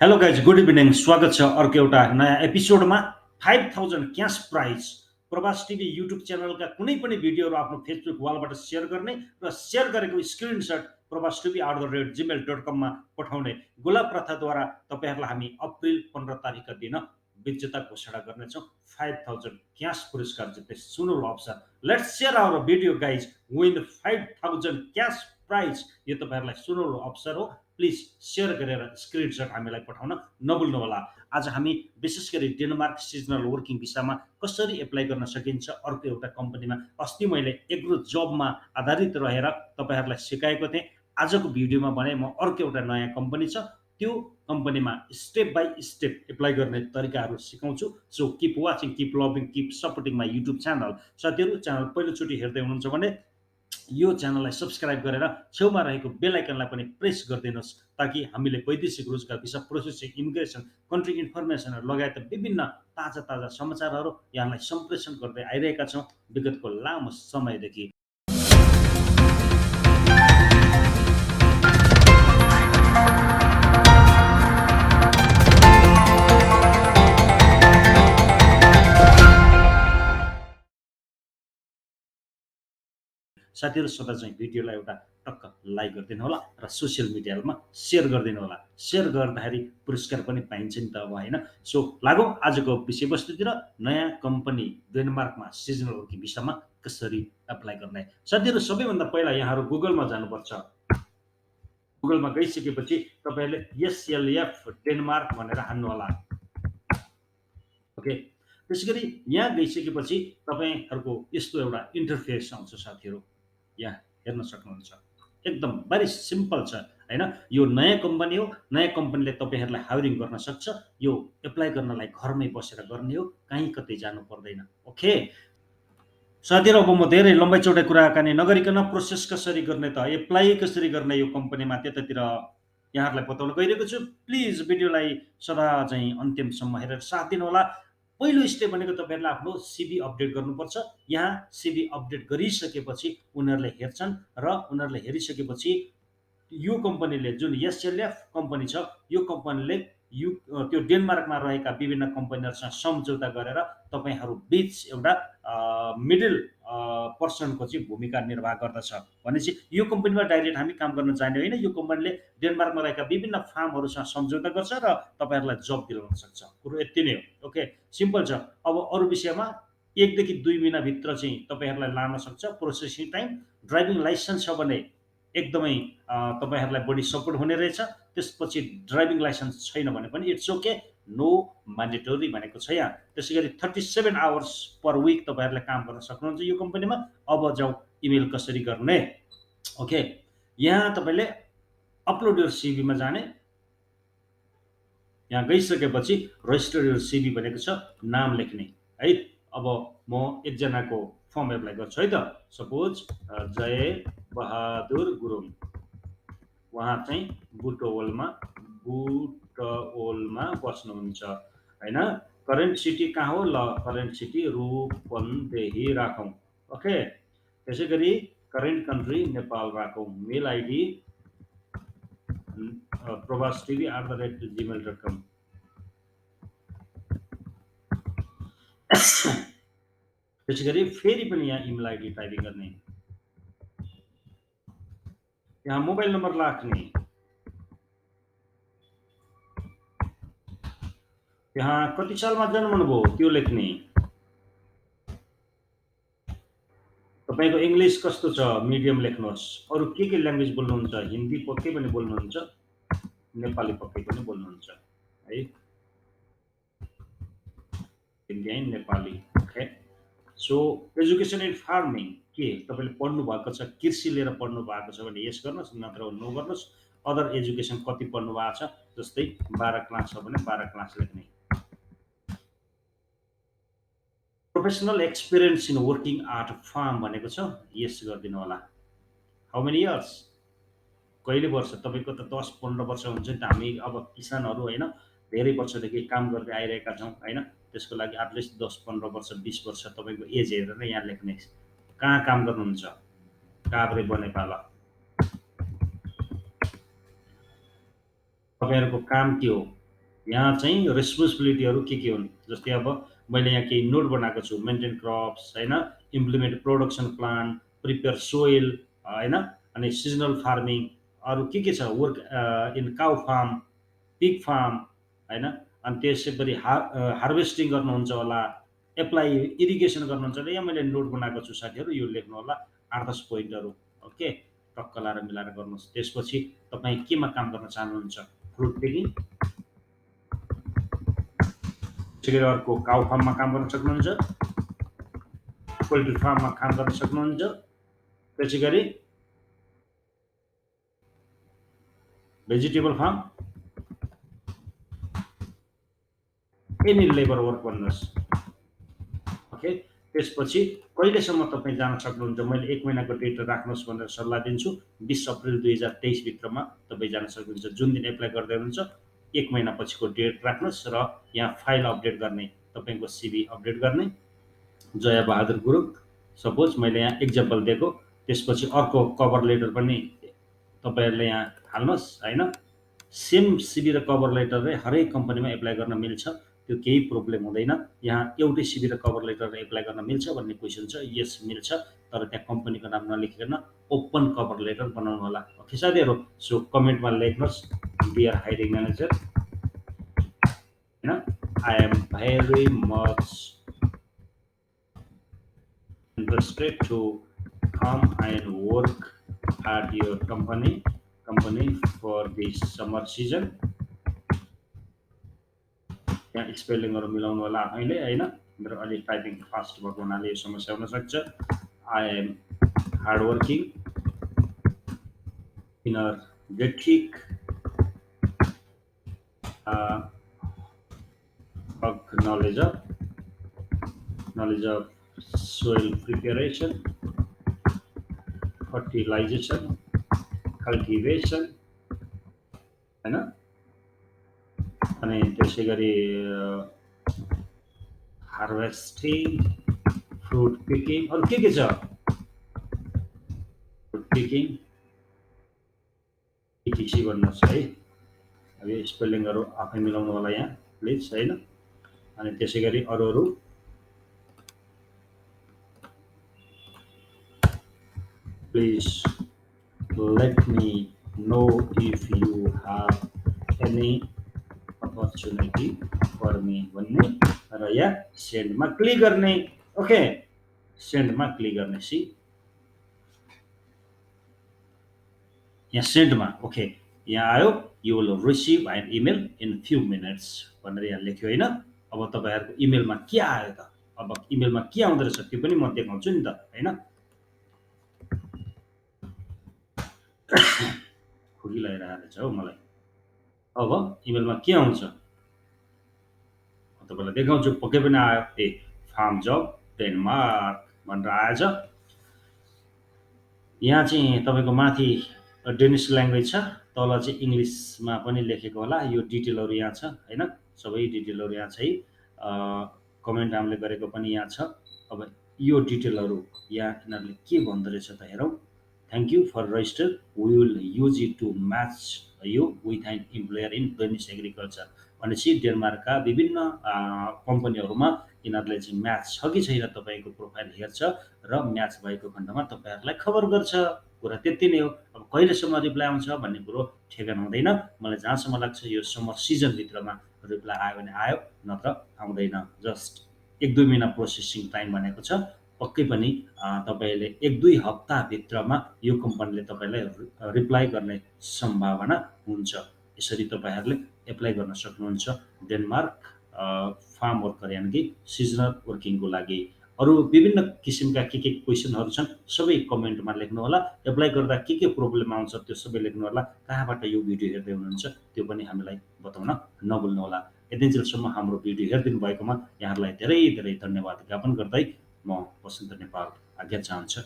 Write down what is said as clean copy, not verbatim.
Hello guys good evening स्वागत छ अर्को एउटा नयाँ एपिसोडमा 5000 क्यास प्राइज प्रवास टिभी युट्युब च्यानलका कुनै पनि भिडियोहरू आफ्नो फेसबुक वालबाट सेयर गर्ने र सेयर गरेको स्क्रिनसट प्रवास@gmail.com मा पठाउने गोला प्रथाद्वारा तपाईँहरूलाई हामी अप्रिल 15 तारिकका दिन विजेता घोषणा गर्नेछौँ 5000 क्यास पुरस्कार जित्ने सुनौलो अवसर let's share our video guys win 5000 cash prize यो तपाईँहरूलाई सुनौलो अवसर हो प्लिज सेयर गरेर स्क्रिनसट हामीलाई पठाउन नभुल्नुहोला। आज हामी विशेष गरी डेनमार्क सिजनल वर्किङ भिसामा कसरी एप्लाई गर्न सकिन्छ अर्को एउटा कम्पनीमा अस्ति मैले एग्रो जबमा आधारित रहेर तपाईँहरूलाई सिकाएको थिएँ। आजको भिडियोमा भने म अर्को एउटा नयाँ कम्पनी छ त्यो कम्पनीमा स्टेप बाई स्टेप एप्लाई गर्ने तरिकाहरू सिकाउँछु। So keep watching, keep loving, keep supporting my YouTube channel. साथीहरू च्यानल पहिलोचोटि हेर्दै हुनुहुन्छ भने यो च्यानललाई सब्सक्राइब गरेर छेउमा रहेको बेल आइकनलाई पनि प्रेस गरिदिनुहोस् ताकि हामीले वैदेशिक रोजगार भिसा प्रोसेसिङ, इमिग्रेसन, कन्ट्री इन्फर्मेसनहरू लगायत विभिन्न ताजा ताजा समाचारहरू यहाँलाई सम्प्रेषण गर्दै आइरहेका छौँ विगतको लामो समयदेखि। साथीहरू सदा चाहिँ भिडियोलाई एउटा टक्क लाइक गरिदिनु होला र सोसियल मिडियामा सेयर गरिदिनु होला। सेयर गर्दाखेरि पुरस्कार पनि पाइन्छ नि त अब होइन। सो लागौँ आजको विषयवस्तुतिर। नयाँ कम्पनी डेनमार्कमा सिजनल वर्किङ भिसामा कसरी एप्लाई गर्ने। साथीहरू सबैभन्दा पहिला यहाँहरू गुगलमा जानुपर्छ। गुगलमा गइसकेपछि तपाईँहरूले एसएलएफ डेनमार्क भनेर हान्नुहोला। ओके, त्यसै गरी यहाँ गइसकेपछि तपाईँहरूको यस्तो एउटा इन्टरफेस आउँछ साथीहरू, यहाँ हेर्न सक्नुहुन्छ। एकदम भेरी सिम्पल छ होइन। यो नयाँ कम्पनी हो, नयाँ कम्पनीले तपाईँहरूलाई हायरिङ गर्न सक्छ। यो एप्लाई गर्नलाई घरमै बसेर गर्ने हो, कहीँ कतै जानु पर्दैन। ओके साथीहरू, अब म धेरै लम्बाइ चौडाइ कुराकानी नगरिकन प्रोसेस कसरी गर्ने त, एप्लाई कसरी गर्ने यो कम्पनीमा त्यतातिर यहाँहरूलाई बताउन गइरहेको छु। प्लिज भिडियोलाई सदा चाहिँ अन्तिमसम्म हेरेर साथ दिनुहोला। पहिलो स्टेप भनेको तपाईँहरूले आफ्नो सिभी अपडेट गर्नुपर्छ। यहाँ सिभी अपडेट गरिसकेपछि उनीहरूले हेर्छन् र उनीहरूले हेरिसकेपछि यो कम्पनीले जुन एसएलएफ कम्पनी छ यो कम्पनीले त्यो डेनमार्कमा रहेका विभिन्न कम्पनीहरूसँग सम्झौता गरेर तपाईँहरू बिच एउटा मिडल पर्सनको चाहिँ भूमिका निर्वाह गर्दछ। भनेपछि यो कम्पनीमा डाइरेक्ट हामी काम गर्न जाने होइन, यो कम्पनीले डेनमार्कमा रहेका विभिन्न फार्महरूसँग सम्झौता गर्छ र तपाईँहरूलाई जब दिलाउन सक्छ। कुरो यति नै हो। ओके, सिम्पल छ। अब अरू विषयमा 1 देखि 2 महिनाभित्र चाहिँ तपाईँहरूलाई लान सक्छ प्रोसेसिङ टाइम। ड्राइभिङ लाइसेन्स छ भने एकदमै तपाईँहरूलाई बढी सपोर्ट हुने रहेछ। त्यसपछि ड्राइभिङ लाइसेन्स छैन भने पनि इट्स ओके, नो म्यान्डेटोरी भनेको छ यहाँ। त्यसै गरी 37 आवर्स पर विक तपाईँहरूले काम गर्न सक्नुहुन्छ यो कम्पनीमा। अब जाउँ इमेल कसरी गर्ने। ओके, यहाँ तपाईँले अपलोड योर सिभीमा जाने। यहाँ गइसकेपछि रजिस्टर योर सिभी भनेको छ, नाम लेख्ने है। अब म एकजनाको फर्म एप्लाई गर्छु है त। सपोज जय बहादुर गुरुङ, उहाँ चाहिँ बुटवलमा बस्नुहुन्छ होइन। करेन्ट सिटी कहाँ हो? ल, करेन्ट सिटी रूपन्देही राखौँ। ओके, त्यसै गरी करेन्ट कन्ट्री नेपाल राखौँ। मेल आइडी pravastv@gmail.com। त्यसै गरी फेरि पनि यहाँ इमेल आइडी टाइपिङ गर्ने, यहाँ मोबाइल नम्बर राख्ने, यहाँ कति सालमा जन्मनुभयो त्यो लेख्ने, तपाईँको इङ्ग्लिस कस्तो छ मिडियम लेख्नुहोस्। अरू के ल्याङ्ग्वेज बोल्नुहुन्छ? हिन्दी पक्कै पनि बोल्नुहुन्छ, नेपाली पक्कै पनि बोल्नुहुन्छ है, Hindi and Nepali. Okay, so education in farming के तपाईँले पढ्नु भएको छ, कृषि लिएर पढ्नु भएको छ भने यस गर्नुहोस्, नत्र नो गर्नुहोस्। अदर एजुकेसन कति पढ्नु भएको छ, जस्तै 12 क्लास छ भने 12 क्लास लेख्ने। Professional experience in working at farm भनेको छ, यस गरिदिनु होला। हाउ मेनी इयर्स, कहिले वर्ष? तपाईँको त 10-15 वर्ष हुन्छ नि त। हामी अब किसानहरू होइन धेरै वर्षदेखि काम गर्दै आइरहेका छौँ होइन। त्यसको लागि एटलिस्ट 10-15 वर्ष 20 वर्ष तपाईँको एज हेरेर यहाँ लेख्ने। कहाँ काम गर्नुहुन्छ? काभ्रे बनेपाल। तपाईँहरूको काम के हो? यहाँ चाहिँ रेस्पोन्सिबिलिटीहरू के हुन्, जस्तै अब मैले यहाँ केही नोट बनाएको छु, मेन्टेन क्रप्स होइन, implement production plan, prepare soil होइन, अनि सिजनल फार्मिङ, अरू के छ, work in cow farm, pig farm होइन, अनि त्यसैगरी हार्भेस्टिङ गर्नुहुन्छ होला, एप्लाई इरिगेसन गर्नुहुन्छ होला। यहाँ मैले नोट बनाएको छु साथीहरू, यो लेख्नु होला 8-10 पोइन्टहरू। ओके, टक्क लाएर मिलाएर गर्नुहोस्। त्यसपछि तपाईँ केमा काम गर्न चाहनुहुन्छ, फ्रुट पिकिङ, त्यसै गरी अर्को काउ फार्ममा काम गर्न सक्नुहुन्छ, पोल्ट्री फार्ममा काम गर्न सक्नुहुन्छ, त्यसै गरी vegetable farm, any labour work भन्नुहोस्। ओके, त्यसपछि कहिलेसम्म तपाईँ जान सक्नुहुन्छ, मैले 1 महिनाको डेट राख्नुहोस् भनेर सल्लाह दिन्छु। 20 अप्रिल 2023 भित्रमा तपाईँ जान सक्नुहुन्छ। जुन दिन एप्लाई गर्दै हुनुहुन्छ 1 महिना पछिको डेट राख्नुहोस् र यहाँ फाइल अपडेट गर्ने, तपाईँको सिभी अपडेट गर्ने, जया बहादुर गुरुङ सपोज मैले यहाँ एक्जाम्पल दिएको। त्यसपछि अर्को कभर लेटर पनि तपाईँहरूले यहाँ हाल्नुहोस् होइन। सेम सिभी र कभर लेटरले हरेक कम्पनीमा एप्लाई गर्न मिल्छ, त्यो केही प्रब्लम हुँदैन। यहाँ एउटै सिभी र कभर लेटरले एप्लाई गर्न मिल्छ भन्ने क्वेसन छ, यस मिल्छ, तर त्यहाँ कम्पनीको नाम नलेखिकन ओपन कभर लेटर बनाउनु होला। ओके साथीहरू, सो कमेन्टमा लेख्नुहोस् डियर हायरिङ म्यानेजर होइन, I am very much interested to come and work at your company for this summer season। यहाँ स्पेलिङहरू मिलाउनु होला आफैले होइन, मेरो अलि टाइपिङ फास्ट भएको हुनाले यो समस्या हुन सक्छ। I am hard working, energetic, knowledge of soil preparation, fertilization, cultivation होइन, अनि त्यसै गरी हार्भेस्टिङ, फ्रुट पिकिङ, अरू के छ, फ्रुट पिकिङ इटिसी भन्नुहोस् है। अब यो स्पेलिङहरू आफै मिलाउनु होला यहाँ प्लिज होइन। अनि त्यसै गरी अरू please let me know if you have any opportunity for me भन्ने र यहाँ सेन्डमा क्लिक गर्ने। ओके, सेन्डमा क्लिक गर्ने, सी यहाँ सेन्डमा। ओके, यहाँ आयो, you will receive an email in few minutes भनेर यहाँ लेख्यो होइन। अब तपाईँहरूको इमेलमा के आयो त, अब इमेलमा के आउँदो रहेछ त्यो पनि म देखाउँछु नि त होइन। खुगी लगाइरहेको छ हौ मलाई। अब इमेलमा के आउँछ तपाईँलाई देखाउँछु, पक्कै पनि आयो। ए फार्म जब डेनमार्क भनेर आएछ। यहाँ चाहिँ तपाईँको माथि डेनिस ल्याङ्ग्वेज छ, तल चाहिँ इङ्ग्लिसमा पनि लेखेको होला। यो डिटेलहरू यहाँ छ होइन, सबै डिटेलहरू यहाँ छ है। कमेन्ट हामीले गरेको पनि यहाँ छ। अब यो डिटेलहरू यहाँ यिनीहरूले के भन्दो रहेछ त हेरौँ। Thank you for register, we will use it to match you with an employer in Danish agriculture भनेपछि डेनमार्कका विभिन्न कम्पनीहरूमा यिनीहरूले चाहिँ म्याच छ कि छैन तपाईँको प्रोफाइल हेर्छ र म्याच भएको खण्डमा तपाईँहरूलाई खबर गर्छ। कुरा त्यति नै हो। अब कहिलेसम्म रिप्लाई आउँछ भन्ने कुरो ठेगान हुँदैन। मलाई जहाँसम्म लाग्छ यो समर सिजनभित्रमा रिप्लाई आयो भने आयो, नत्र आउँदैन। जस्ट 1-2 महिना प्रोसेसिङ टाइम भनेको छ। पक्कै पनि तपाईँले 1-2 हप्ताभित्रमा यो कम्पनीले तपाईँलाई रिप्लाई गर्ने सम्भावना हुन्छ। यसरी तपाईँहरूले एप्लाई गर्न सक्नुहुन्छ डेनमार्क फार्म वर्कर यानि कि सिजनल वर्किङको लागि। अरू विभिन्न किसिमका के क्वेसनहरू छन् सबै कमेन्टमा लेख्नु होला। एप्लाई गर्दा के प्रब्लम आउँछ त्यो सबै लेख्नु होला। कहाँबाट यो भिडियो हेर्दै हुनुहुन्छ त्यो पनि हामीलाई बताउन नभुल्नु होला। यतिन्जेलसम्म हाम्रो भिडियो हेरिदिनु भएकोमा यहाँहरूलाई धेरै धेरै धन्यवाद ज्ञापन गर्दै म वसन्त नेपाल आज्ञा चाहन्छु।